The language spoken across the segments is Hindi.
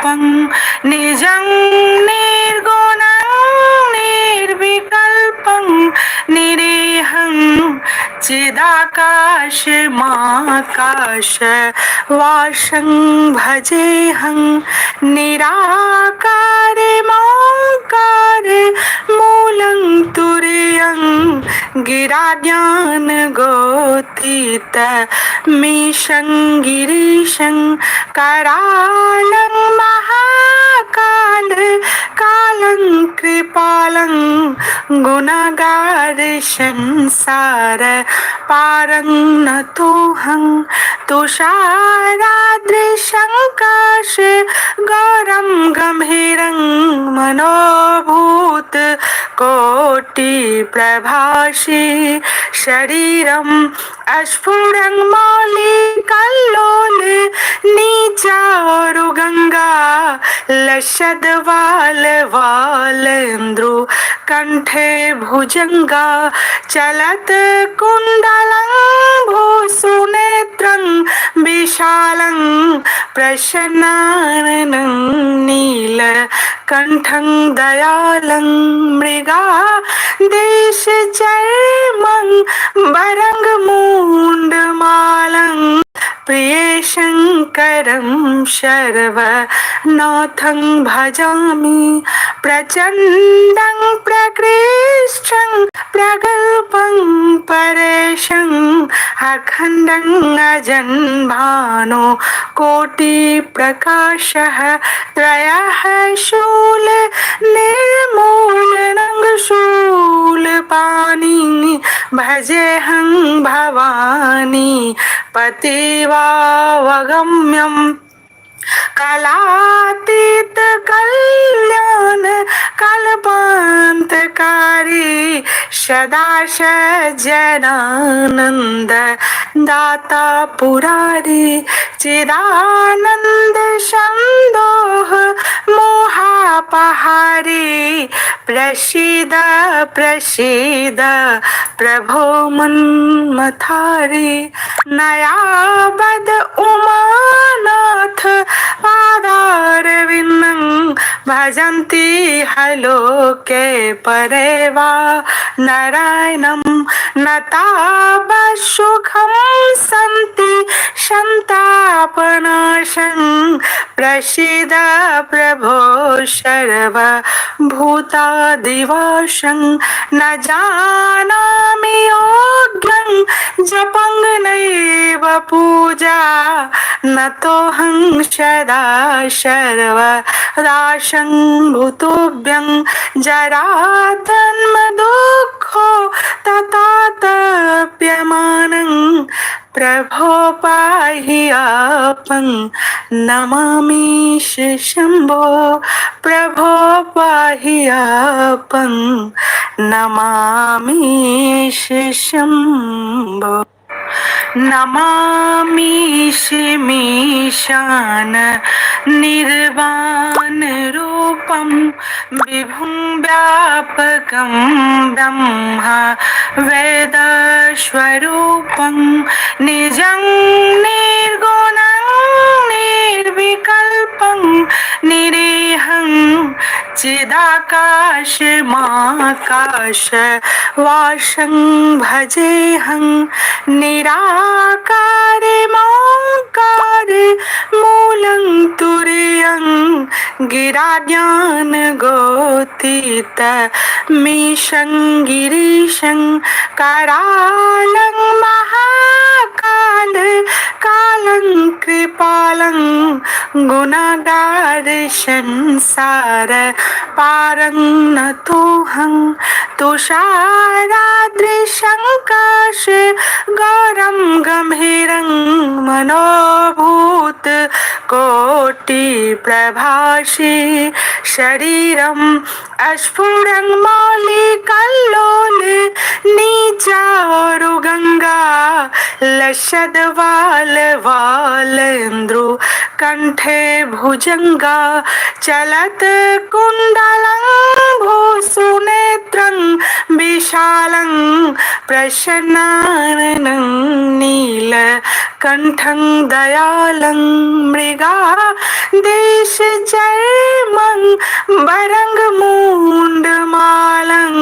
निरालम्बं निजं निर्गुणं निर्विकल्पं निरीहं चिदाकाशमाकाशवासं भजेऽहं निराकारमोङ्कार मूलं तुरीयं गिराज्ञानगोतीतमीशं गिरीशं करालं महाकाल कालं कृपालं गुणगार संसार पारं नतोऽहं तुषाराद्रिशङ्काश गौरं गम्भीरं मनोभूत कोटिप्रभासि शरीरम् अस्फुरं मौलिकल्लोल नीचारुगङ्गा लसद्वालवालेन्द्रु कंठे भुजंगा चलत कुंडलं भूसुनेत्रं विशालं प्रसन्नाननं नीलकण्ठं दयालं मृगा देशचर्मं वरङ्गमूण्डमालं प्रियशङ्करं शर्वनाथं भजामि प्रचण्डं प्रकृष्टं प्रगल्भं परेशं अखण्डं अजं भानो कोटिप्रकाशः त्रयः शूल निर्मूलनं शूलपाणि भजेऽहं भवानी पतिवावगम्यं कलातीत कल्याण कल्पान्तकारी सदा सज्जनानन्द दाता पुरारी चिदानन्द सन्दोह मोहापहारी प्रसीद प्रसीद प्रभो मन्मथारी नयाबद उमानाथ पादारविन्दं भजन्ति हलोके परेवा नारायणं नतापसुखं सन्ति सन्तापनाशं प्रसीद प्रभो सर्वभूतादिवासं न जानामि योग्यं जपं नैव पूजा नतोऽहं सदा सर्वदासं भूतोऽभ्यं जराधर्मदुःखो ततातप्यमानं प्रभो पाहि आपं नमामि शम्भो प्रभो पाहि आपं नमामि शम्भो नमामि मीशान निर्वाण रूपं विभुं व्यापकं ब्रह्म वेदस्वरूपं निजं निर्गुणं निर्विकल्पं निरीहं चिदाकाशमाकाशवासं भजेऽहं निराकारमोङ्कार मूलं तुरीयं गिराज्ञानगोतीतमीशं गिरीशं करालं महाकाल कालं कृपालं गुणगार संसार पारं नतोऽहं तुषाराद्रिशङ्काश गौरं गम्भीरं मनोभूत कोटिप्रभासि शरीरम् अस्फुरं मौलिकल्लोल नीचारुगङ्गा लसद्वालवालेन्द्रु कंठे भुजंगा चलत कुंडलं भू सुनेत्रं विशालं प्रसन्नाननं नीलकण्ठं दयालं मृगा देशजयमं वरङ्गमूण्डमालं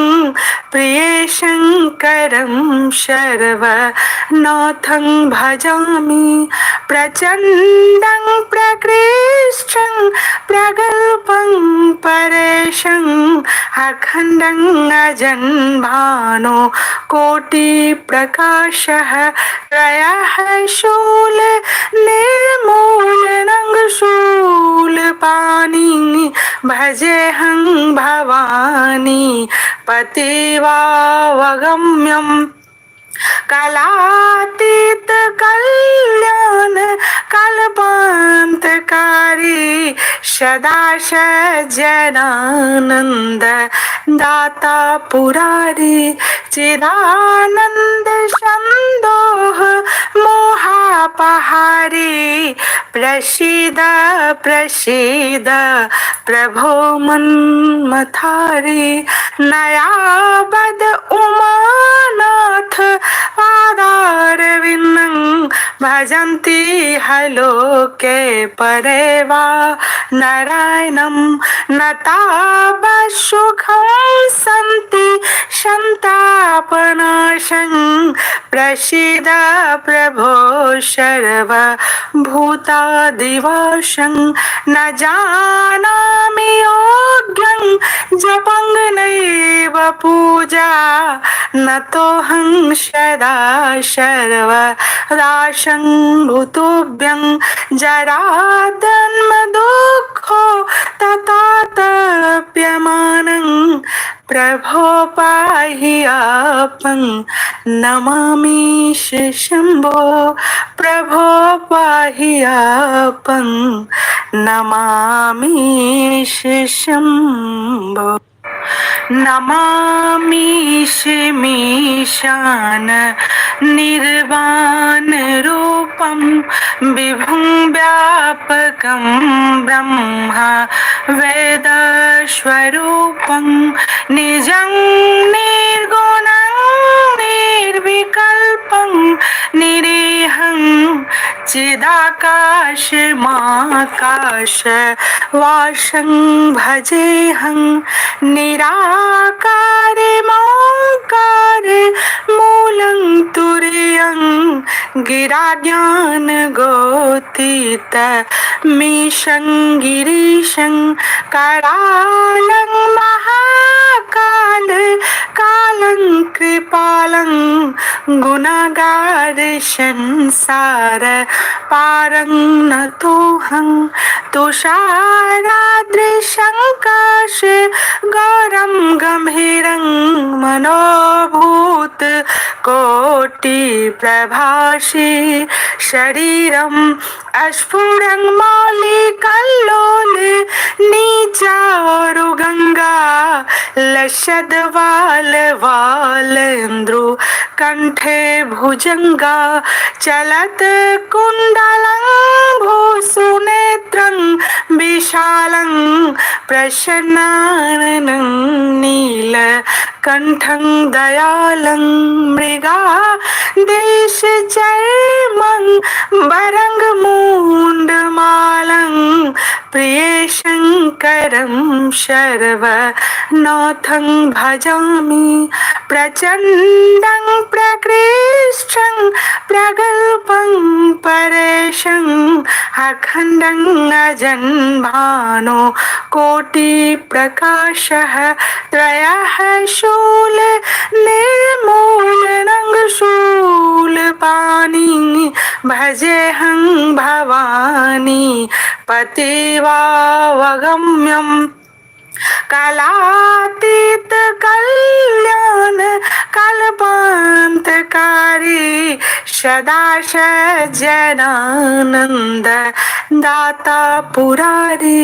प्रियशङ्करं शर्वनाथं भजामि प्रचण्डं प्रकृष्टं प्रगल्भं परेशं अखण्डं अजन्भानो कोटिप्रकाशः त्रयः शूल निर्मूलनं शूलपाणि भजेऽहं भवानी पतिवावगम्यम् कलातीत कल्याण कल्पान्तकारी सदा सज्जनानन्द दाता पुरारी चिदानन्द सन्दोह मोहापहारी प्रसीद प्रसीद प्रभो मन्मथारी नयाबद उमानाथ पादारविन्दं भजन्ति हलोके परेवा नारायणं नतापसुखं सन्ति सन्तापनाशं प्रसीद प्रभो सर्वभूतादिवासं न जानामि योग्यं जपं नैव पूजा नतोऽहं सदा सर्वदासं भूतोऽभ्यं जराजन्मदुःखो ततातप्यमानं प्रभो पाहि आपं नमामि शम्भो प्रभो पाहि आपं नमामि शम्भो नमामि मीशान निर्वाण रूपं विभुं व्यापकं ब्रह्म वेदस्वरूपं निजं निर्गुणं निर्विकल्पं निरीहं चिदाकाशमाकाशवासं भजेऽहं निराकारमोङ्कार मूलं तुरीयं गिराज्ञानगोतीत मीशं गिरीशं करालं महाकाल कालं कृपालं गुणागार संसार पारं नतोऽहं तुषाराद्रिशङ्काश गौरं गम्भीरं मनोभूत कोटिप्रभासि शरीरं अस्फुरं मौलिकल्लोल नीचारुगङ्गा लसद्वालवालेन्द्रु कंठे भुजंगा चलत कुंडलं भूसुनेत्रं विशालं प्रसन्नाननं नीलकण्ठं दयालं मृगा देशजयमं वरङ्गमूण्डमालं प्रियशङ्करं शर्वनाथं भजामि प्रचण्डं प्रकृष्टं प्रगल्भं परेशं अखण्डं अजन्भानो कोटिप्रकाशः त्रयः शूल निर्मूलनं शूलपाणि भजेऽहं भवानी पतिवावगम्यम् कलातीत कल्याण कल्पान्तकारी सदा सज्जनानन्द दाता पुरारी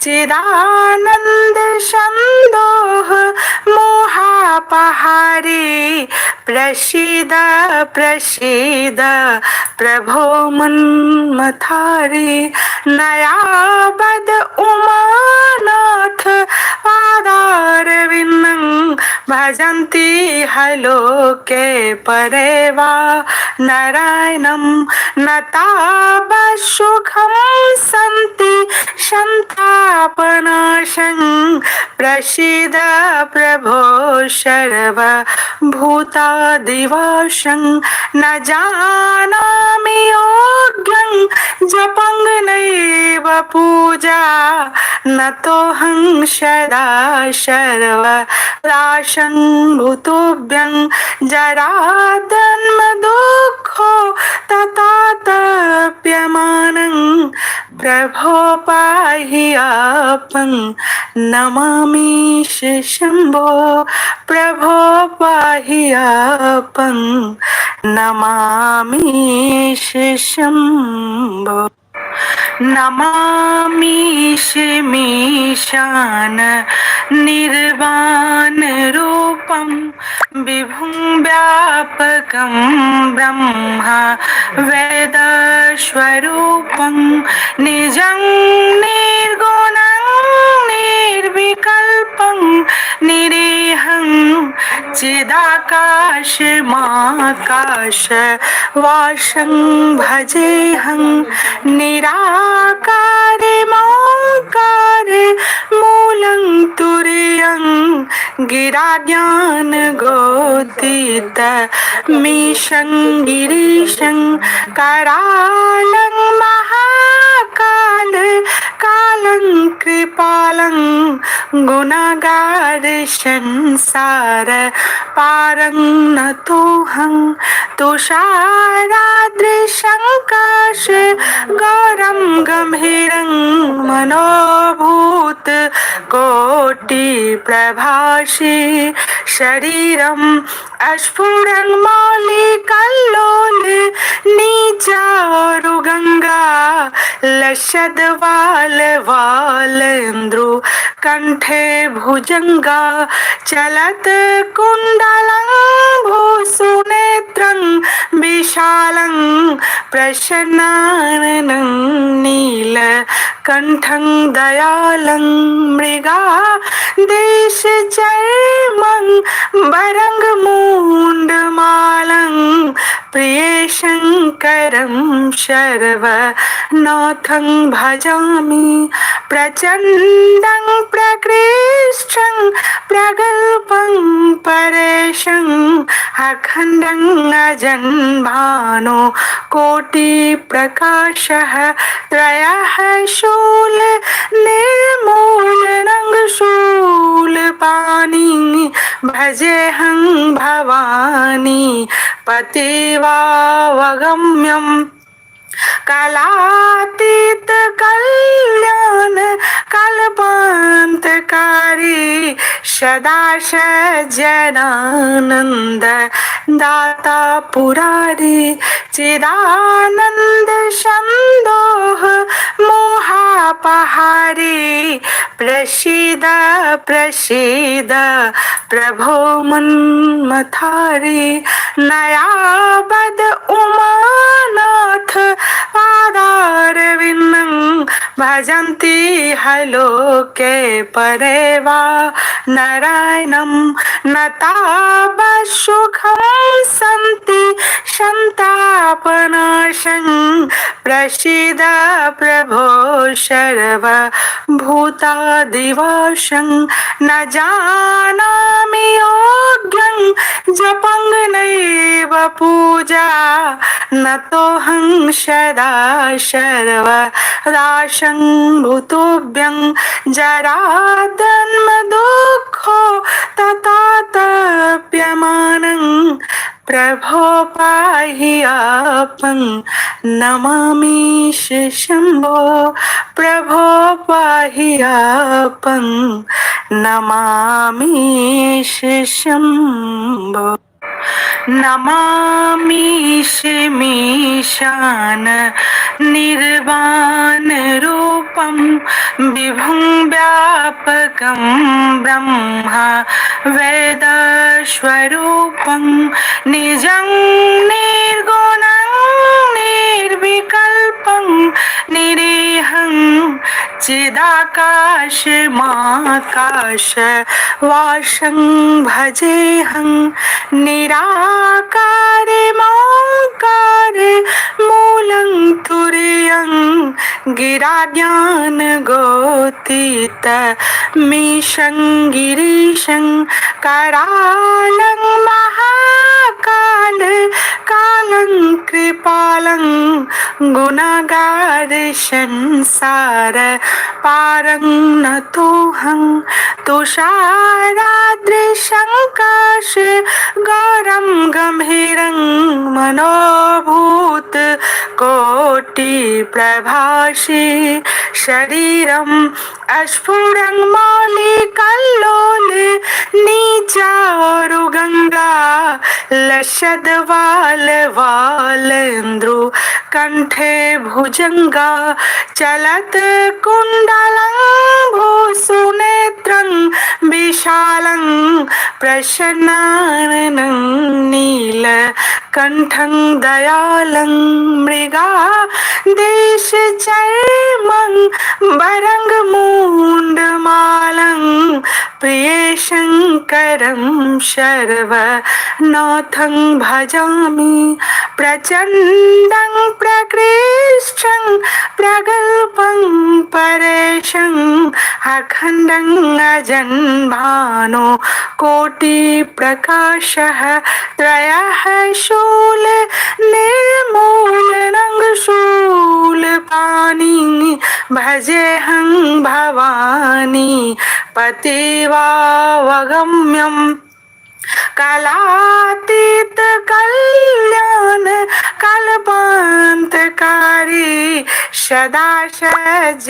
चिदानन्द सन्दोह मोहापहारी प्रसीद प्रसीद प्रभो मन्मथारी नयाबद उमानाथ पादारविन्द भजन्ति हलोके परेवा नारायणं नतापसुखं सन्ति संतापनाशं प्रसीद प्रभो सर्वभूतादिवशं न जानामि योग्यं जपं नैव पूजा न तोऽहं सदा सर्वराशं भूतोऽभ्यं जराजन्मदुःखो ततातप्यमानं प्रभो पाहि आपं नमामि शम्भो प्रभो पाहि आपं नमामि शम्भो नमामि मीशान निर्वाण रूपं विभुं व्यापकं ब्रह्म वेदस्वरूपं निजं निर्गुणं निर्विकल्पं निरीहं चिदाकाशमाकाशवासं भजेऽहं निराकारे मोङ्कारे मूलं तुर्यं गिराज्ञानगोदित मीशं गिरीशं करालं महाकाल कालं कृपालं गुणागार संसार पारं नतोऽहं तुषाराद्रिशङ्काश गौरं गम्भीरं मनोभूत कोटिप्रभासि शरीरं अस्फुरं मौलिकल्लोल नीचारुगङ्गा लसद्वालवालेन्द्रु कंठे भुजंगा चलत कुंडलं भूसुनेत्रं विशालं प्रसन्नाननं नीलकण्ठं दयालं मृगा देशचर्मं वरङ्गमूण्डमालं प्रियशङ्करं सर्वनाथं भजामि प्रचण्डं प्रकृष्टं प्रगल्भं परेशं अखण्डं अजन्भानो कोटिप्रकाशः त्रयः शूल निर्मूलनं शूलपाणि भजेऽहं भवानी पतिवावगम्यम् कलातीत कल्याण कल्पान्तकारी सदा सज्जनानन्द दाता पुरारी चिदानन्द सन्दोह मोहापहारी प्रसीद प्रसीद प्रभो मन्मथारी नयाबद उमानाथ पादारविन्दं भजन्ति हलोके परेवा नारायणं नतापसुखं सन्ति संतापनाशं प्रसीद प्रभो सर्वभूतादिवशं न जानामि योग्यं जपं नैव पूजा न तोऽहं सदा सर्वराशं भूतोऽभ्यं जराजन्मदुःखो ततातप्यमानं प्रभो पाहि आपं नमामि शम्भो प्रभो पाहि आपं नमामि शम्भो नमामि मीशान निर्वाण रूपं विभुं व्यापकं ब्रह्म वेदस्वरूपं निजं निर्गुणं निर्विकल्पं निरीहं चिदाकाशमाकाश वासं भजेऽहं निराकारमोङ्कार मूलं तुर्यं गिराज्ञानगोतीत मीशं गिरीशं करालं महाकाल कालं कृपालं गुणगार संसार पारं नतोऽहं तुषाराद्रिशङ्काश गौरं गम्भीरं मनोभूत कोटि प्रभाषे शरीरं अस्फुरं मौलिकल्लोले नीचारुगङ्गा लशद्वाल वालेन्द्रु कंठे भुजंगा चलत कुंडलं भूसुनेत्रं विशालं प्रसन्नाननं नील कंठं दयालं मृगा देशचर्मं बरंगमूण्डमालं प्रिय शङ्करं शर्वनाथं भजामि प्रचण्डं प्रकृष्टं प्रगल्भं परेशं अखण्डं अजन्भानो कोटिप्रकाशः त्रयः शूल निर्मूलनं शूलपाणि भजेऽहं भवानी पतिवावगम्यम् कलातीत कल्याण कल्पान्तकारी सदा सज्जनानंद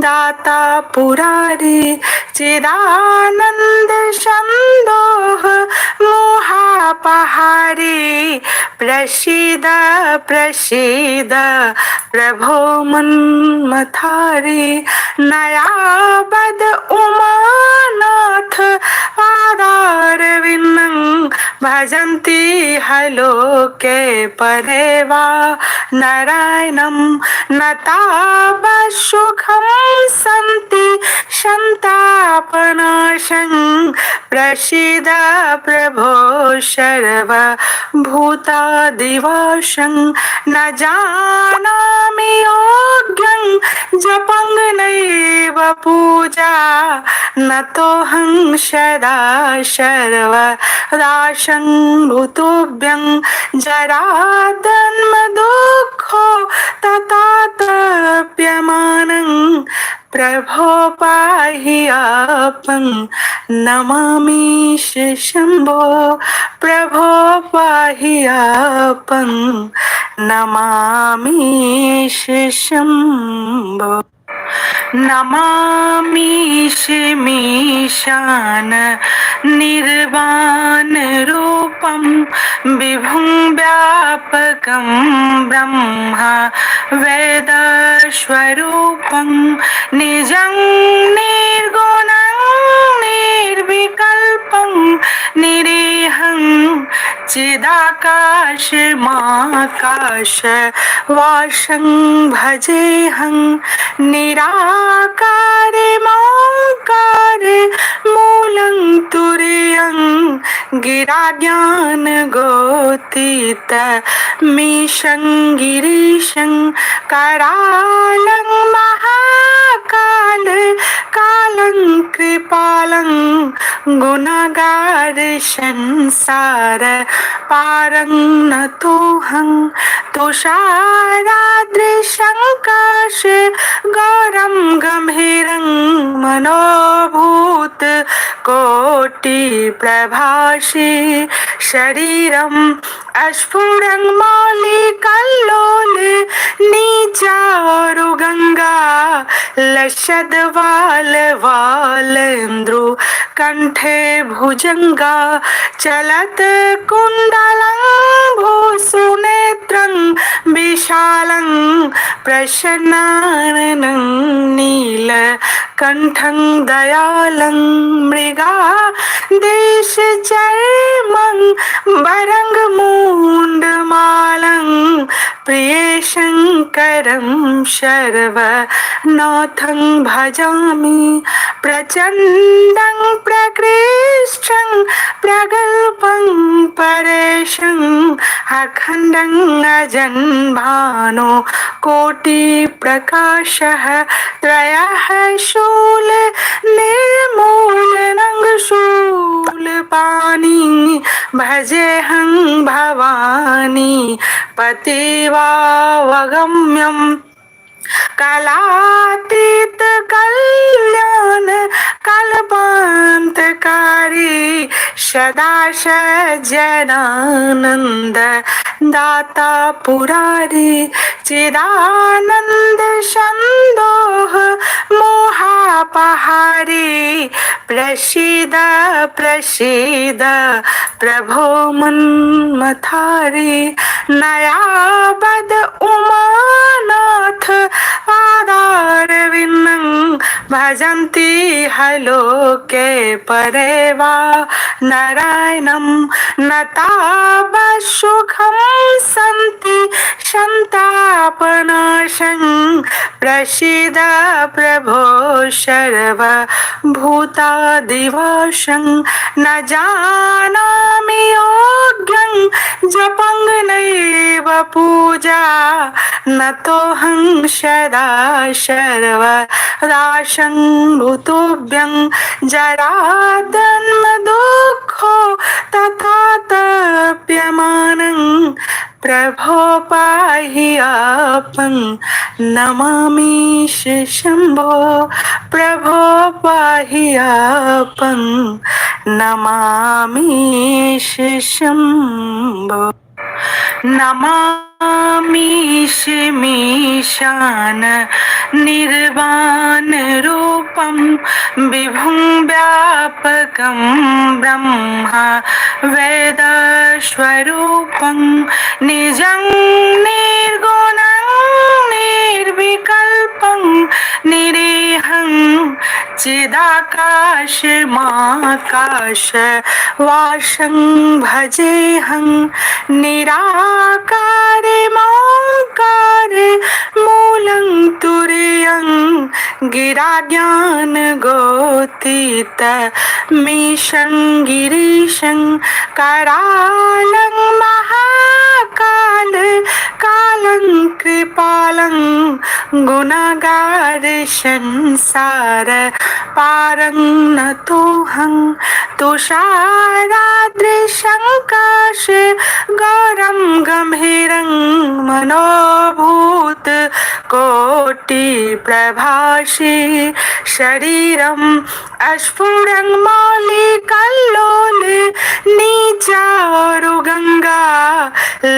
दाता पुरारी चिदानंद संदोह मोहापहारी प्रसीद प्रसीद प्रभो मन्मथारी नयाबद उमानाथ पादारविन्दं भजन्ति हलोके परेवा नारायणं नतापसुखं सन्ति सन्तापनाशं प्रसीद प्रभो सर्वभूतादिवासं न जानामि योग्यं जपं नैव पूजा नतोऽहं सदा सर्वदासं भूतोऽभ्यं जराजन्मदुःखो ततातप्यमानं प्रभो पाहि आपं नमामि शम्भो प्रभो पाहि आपं नमामि शम्भो नमामि मीशान निर्वाण रूपं विभुं व्यापकं ब्रह्म वेदस्वरूपं निजं निर्गुणं निर्विकल्पं निरीहं चिदाकाशमाकाश वासं भजेऽहं निराकारमोङ्कार मूलं तुर्यं गिराज्ञानगोतीत मीशं गिरीशं करालं महाकाल कालं कृपालं गुणगार संसार पारं नतोऽहं तुषाराद्रिशङ्काश गौरं गम्भीरं मनोभूत कोटि प्रभाषे शरीरं अस्फुरं मौलिकल्लोले नीचारुगङ्गा लशद्वाल वालेन्द्रु कंठे भुजंगा चलत कुंडलं भूसुनेत्रं विशालं प्रसन्नाननं नील कंठं दयालं मृगा देशचर्मं बरंगमूण्डमालं प्रिय शङ्करं शर्वनाथं भजामि प्रचण्डं प्रकृष्टं प्रगल्भं परेशं अखण्डं अजन्भानो कोटिप्रकाशः त्रयः शूल निर्मूलनं शूलपाणि भजेऽहं भवानी पतिवावगम्यम् कलातीत कल्याण कल्पान्तकारी सदा सज्जनानन्द दाता पुरारी चिदानन्द सन्दोह मोहापहारी प्रसीद प्रसीद प्रभो मन्मथारी नयाबद उमानाथ पादारविन्दं भजन्ति हलोके परेवा नारायणं नतापसुखं सन्ति सन्तापनाशं प्रसीद प्रभो सर्वभूतादिवशं न जानामि योग्यं जपं नैव पूजा नतोऽहं सदा सर्वदाशं भूतोऽभ्यं जराजन्मदुःखो तथा तप्यमानं प्रभो पाहि आपं नमामि शम्भो प्रभो पाहि आपं नमामि शम्भो नमामि मीशान निर्वाण रूपं विभुं व्यापकं ब्रह्म वेदस्वरूपं निजं निर्गुणं निर्विकल्पं निरीहं चिदाकाशमाकाश वासं भजेऽहं निराकारे माकारे मूलं तुर्यं गिराज्ञानगोतीत मीशं गिरीशं करालं महाकाल कालं कृपालं गुणागार संसार पारं नतोऽहं तुषाराद्रिशङ्काश गौरं गम्भीरं मनोभूत कोटिप्रभासि शरीरं अस्फुरं मौलिकल्लोले नीचारुगङ्गा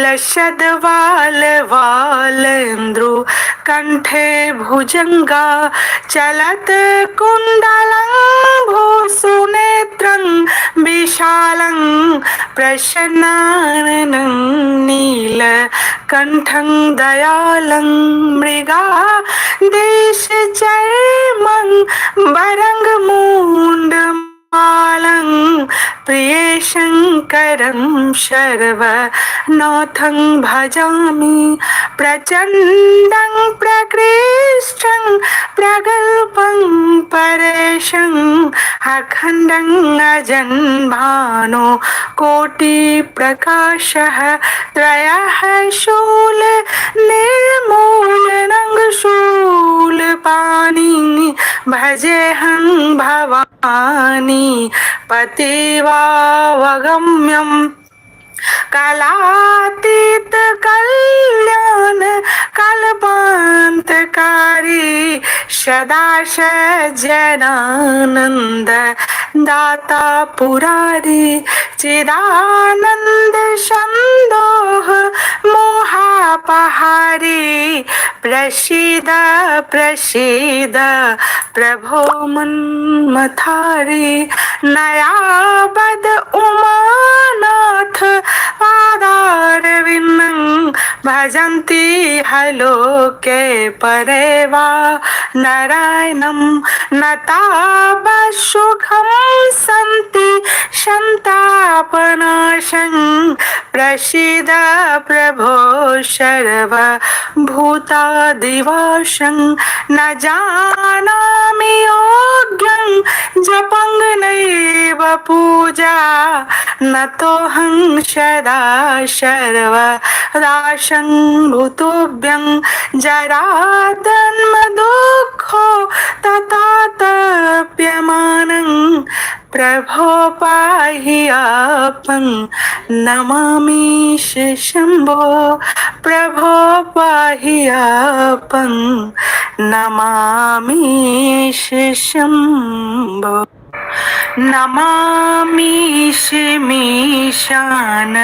लसद्वालवालेन्द्रु कण्ठे भुजङ्गा चलत् कुण्डलं भूसुनेत्रं विशालं प्रसन्नाननं नीलकण्ठं दयालं मृगा देशचर्मं वरङ्गमूण्डमालं प्रिय शङ्करं शर्वनाथं भजामि प्रचण्डं प्रकृष्टं प्रगल्भं परेशं अखण्डं अजन्भानो कोटिप्रकाशः त्रयः शूल निर्मूलनं शूलपाणि भजेऽहं भवानी पतिवावगम्यम् कलातीत कल्याण कल्पान्तकारी सदा सज्जनानन्द दाता पुरारी चिदानन्द सन्दोह मोहापहारी प्रसीद प्रसीद प्रभो मन्मथारी नयाबद उमानाथ पादारविन्दं भजन्ति हलोके परेवा नारायणं नतापशुखं सन्ति संतापनाशं प्रसीद प्रभो सर्वभूतादिवासं न जानामि योग्यं जपं नैव पूजा न तोऽहं सदा सर्वदासं भूतोऽभ्यं जराजन्मदुःखो ततातप्यमानं प्रभो पाहि आपं नमामि शम्भो प्रभो पाहि आपं नमामि शम्भो नमामि मीशान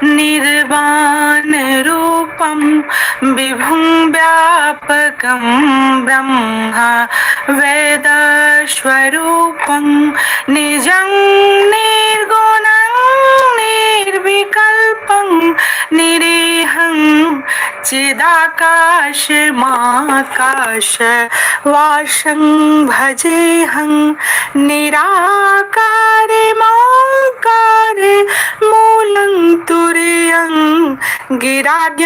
निर्वाण रूपं विभुं व्यापकं ब्रह्म वेदस्वरूपं निजं निर्गुणं निर्विकल्पं निरीहं चिदाकाशमाकाशवासं भजेऽहं निराकारमोङ्कार मूलं तुर्यं गिराज्ञानगोतीत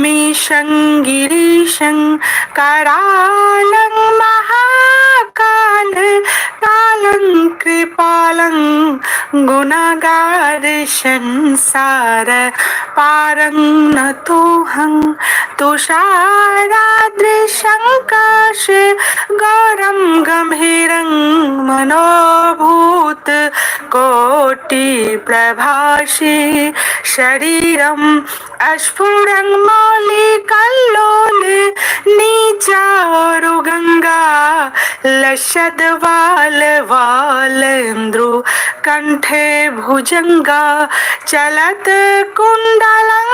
मीशं गिरीशं करालं महाकाल कालं कृपालं गुणागार संसार पारं नतोऽहं तुषाराद्रिशङ्काश गौरं गम्भीरं मनोभूत कोटिप्रभासि शरीरं अस्फुरं मौलिकल्लोल नीचारुगङ्गा लसद्वालवालेन्द्रु कंठे भुजंगा चलत कुंडलं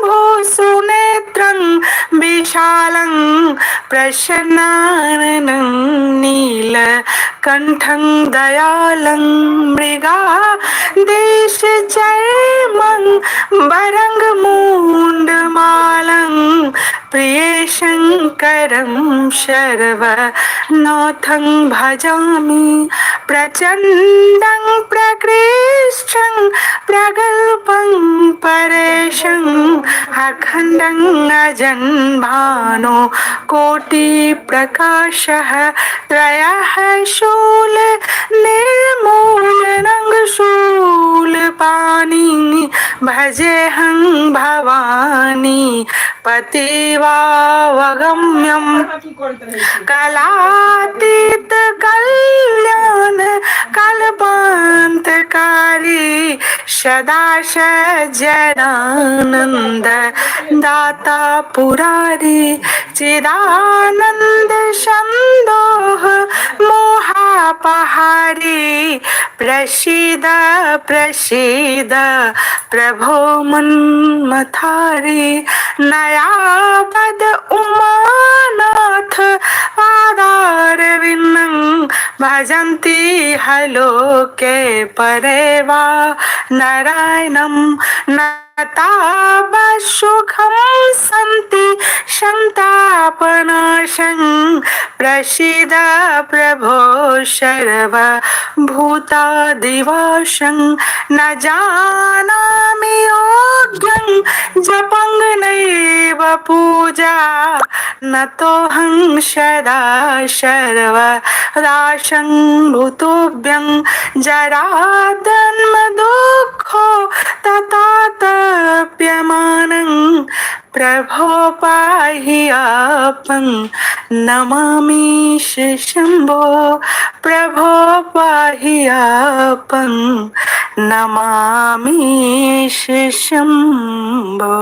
भूसुनेत्रं विशालं प्रसन्नाननं नीलकण्ठं दयालं मृगा देशचर्मं वरङ्गमुण्डमालं प्रियशङ्करं शर्वनाथं भजामि प्रचण्डं प्रकृष्टं प्रगल्भं परेशं अखण्डं अजन्भानो कोटिप्रकाशः त्रयः शूल निर्मूलनं शूलपाणि भजेऽहं भवानी पतिवावगम्यं कलातीत कल्याण कल्पान्तकारी सदा सज्जनानन्द दाता पुरारी चिदानन्द सन्दोह मोहापहारी प्रसीद प्रसीद प्रभो मन्मथारी नयापद उमानाथ पादारविन्दं भजन्ति हलोके परे वा नारायणं नतापशुखं सन्ति संतापनाशं प्रसीद प्रभो सर्वभूतादिवासं न जानामि योग्यं जपं नैव पूजा न तोऽहं सदा सर्वदासं भूतोऽभ्यं जराजन्मदुःखो ततातप्यमानं प्रभो पाहि आपं नमामि शम्भो प्रभो पाहि आपं नमामि शम्भो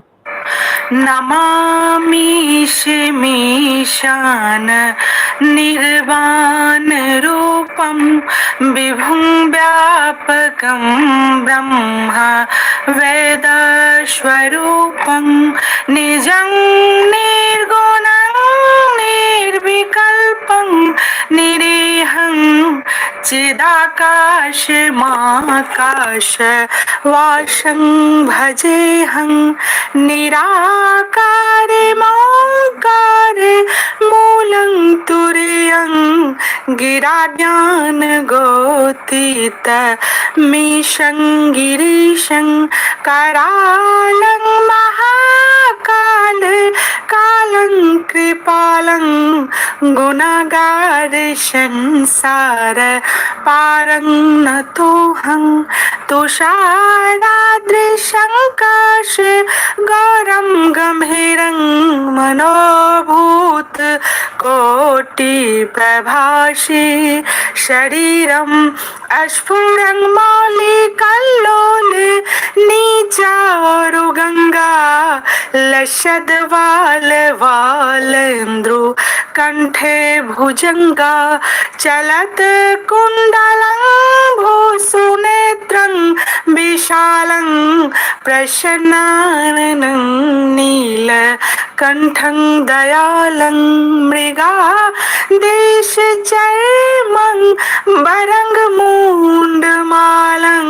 नमामि मीशान निर्वाण रूपं विभुं व्यापकं ब्रह्म वेदस्वरूपं निजं निर्गुणं निर्विकल्पं निरीहं चिदाकाशमाकाशवासं भजेऽहं निराकारमोङ्कार गिरा ज्ञान गोतीत मीशं गिरीशं करालं महाकाल कालं कृपालं गुणगार संसार पारं नतोऽहं तुषारादृशं काश गौरं गम्भीरं मनोभूत कोटि प्रभाषे शरीरम् अस्फुरं मौलिकल्लोले नीचारु गंगा लशद वाल वालेन्द्रु कंठे भुजंगा चलत कुंडलं भूसुनेत्रं विशालं प्रसन्नाननं नील कंठं दयालं मृगा देश चर्मं बरंग मूंडमालं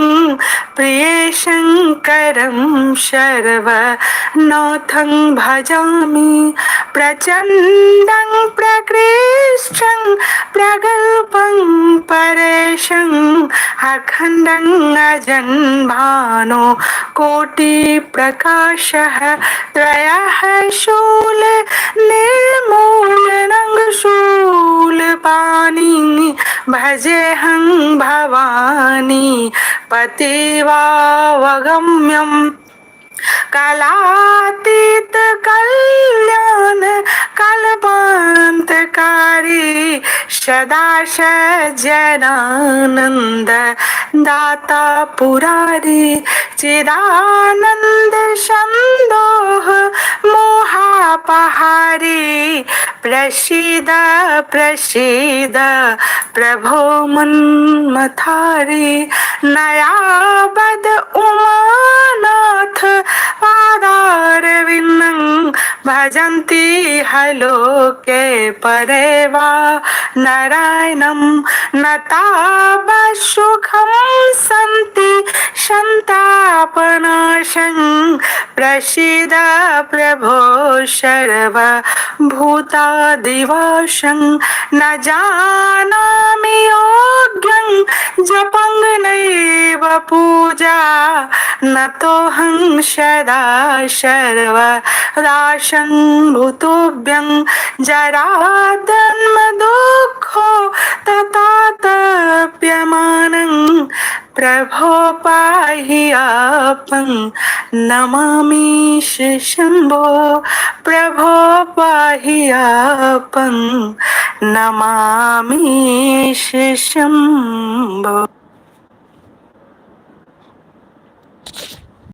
प्रिय शंकरं शर्वनाथं भजामि प्रचण्डं प्रकृष्टं प्रगल्भं परेशं अखण्डं अजं भानो कोटिप्रकाशः त्रयः शूल निर्मूलनं शूलपाणि भजेऽहं भवानी पतिवावगम्यम् कालातीत कल्याण कल्पान्तकारी सदा सज्जनानन्द दाता पुरारी चिदानन्द सन्दोह मोहापहारी प्रसीद प्रसीद प्रभो मन्मथारी नयाबद उमानाथ पादारविन्दं भजन्ति हलोके परे वा नारायणं नतावसुखं सन्ति सन्तापनाशं प्रसीद प्रभो सर्वभूतादिवासं न जानामि योग्यं जपं नैव पूजा नतोऽहं सदा सर्वदासं भूतोऽभ्यं जराजन्म दुःखो ततातप्यमानं प्रभो पाहि आपं नमामि शम्भो प्रभो पाहि आपं नमामि शम्भो।